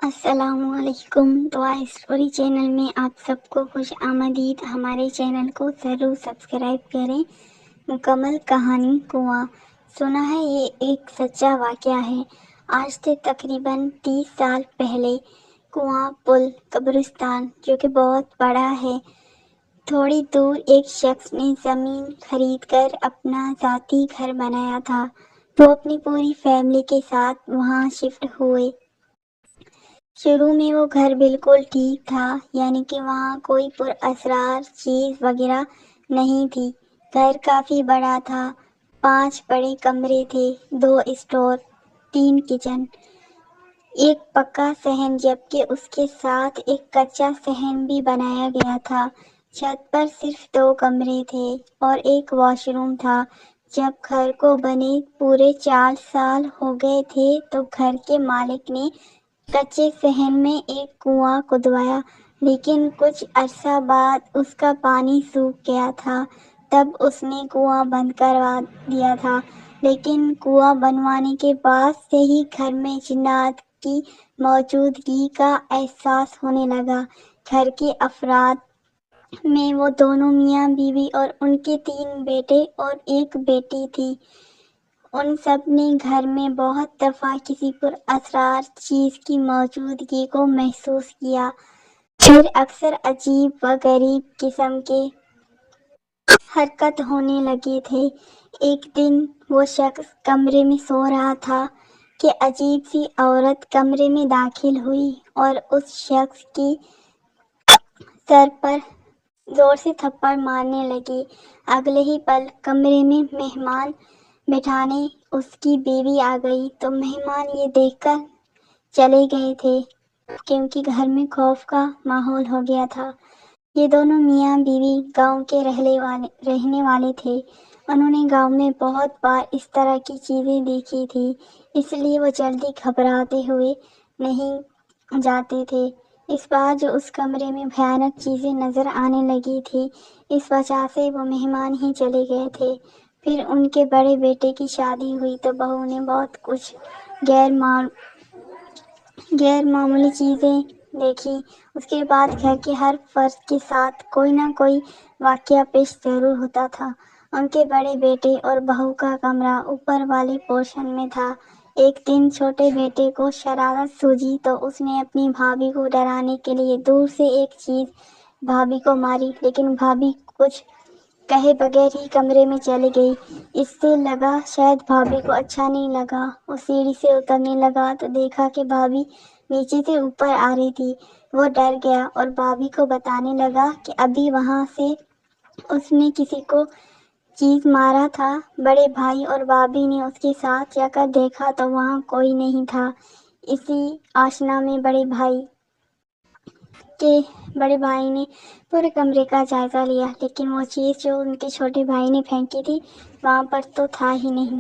السلام علیکم۔ دعا اسٹوری چینل میں آپ سب کو خوش آمدید۔ ہمارے چینل کو ضرور سبسکرائب کریں۔ مکمل کہانی کنواں۔ سنا ہے یہ ایک سچا واقعہ ہے۔ آج سے تقریباً 30 سال پہلے کنواں پل قبرستان جو کہ بہت بڑا ہے، تھوڑی دور ایک شخص نے زمین خرید کر اپنا ذاتی گھر بنایا تھا۔ وہ اپنی پوری فیملی کے ساتھ وہاں شفٹ ہوئے۔ شروع میں وہ گھر بالکل ٹھیک تھا، یعنی کہ وہاں کوئی پر اسرار چیز وغیرہ نہیں تھی۔ گھر کافی بڑا تھا، 5 بڑے کمرے تھے، 2 اسٹور، 3 کچن، ایک پکا صحن، جبکہ اس کے ساتھ ایک کچا صحن بھی بنایا گیا تھا۔ چھت پر صرف 2 کمرے تھے اور ایک واش روم تھا۔ جب گھر کو بنے پورے 4 سال ہو گئے تھے تو گھر کے مالک نے کچے صحن میں ایک کنواں کھدوایا، لیکن کچھ عرصہ بعد اس کا پانی سوکھ گیا تھا۔ تب اس نے کنواں بند کروا دیا تھا، لیکن کنواں بنوانے کے بعد سے ہی گھر میں جنات کی موجودگی کا احساس ہونے لگا۔ گھر کے افراد میں وہ دونوں میاں بیوی اور ان کے 3 بیٹے اور ایک بیٹی تھی۔ ان سب نے گھر میں بہت دفعہ کسی پر اسرار چیز کی موجودگی کو محسوس کیا۔ پھر اکثر عجیب و غریب قسم کے حرکت ہونے لگے تھے۔ ایک دن وہ شخص کمرے میں سو رہا تھا کہ عجیب سی عورت کمرے میں داخل ہوئی اور اس شخص کی سر پر زور سے تھپڑ مارنے لگی۔ اگلے ہی پل کمرے میں مہمان بٹھانے اس کی بیوی آ گئی تو مہمان یہ دیکھ کر چلے گئے تھے، کیونکہ گھر میں خوف کا ماحول ہو گیا تھا۔ یہ دونوں میاں بیوی گاؤں کے رہنے والے تھے۔ انہوں نے گاؤں میں بہت بار اس طرح کی چیزیں دیکھی تھی، اس لیے وہ جلدی گھبراتے ہوئے نہیں جاتے تھے۔ اس بار جو اس کمرے میں بھیانک چیزیں نظر آنے لگی تھی، اس وجہ سے وہ مہمان ہی چلے گئے تھے۔ پھر ان کے بڑے بیٹے کی شادی ہوئی تو بہو نے بہت کچھ غیر معمولی چیزیں دیکھی۔ اس کے بعد گھر کے ہر فرد کے ساتھ کوئی نہ کوئی واقعہ پیش ضرور ہوتا تھا۔ ان کے بڑے بیٹے اور بہو کا کمرہ اوپر والے پورشن میں تھا۔ ایک دن چھوٹے بیٹے کو شرارت سوجی تو اس نے اپنی بھابھی کو ڈرانے کے لیے دور سے ایک چیز بھابھی کو ماری، لیکن بھابھی کچھ کہے بغیر ہی کمرے میں چلی گئی۔ اس سے لگا شاید بھابھی کو اچھا نہیں لگا۔ وہ سیڑھی سے اترنے لگا تو دیکھا کہ بھابھی نیچے سے اوپر آ رہی تھی۔ وہ ڈر گیا اور بھابھی کو بتانے لگا کہ ابھی وہاں سے اس نے کسی کو چیز مارا تھا۔ بڑے بھائی اور بھابھی نے اس کے ساتھ جا کر دیکھا تو وہاں کوئی نہیں تھا۔ اسی آشنا میں بڑے بھائی نے پورے کمرے کا جائزہ لیا، لیکن وہ چیز جو ان کے چھوٹے بھائی نے پھینکی تھی وہاں پر تو تھا ہی نہیں۔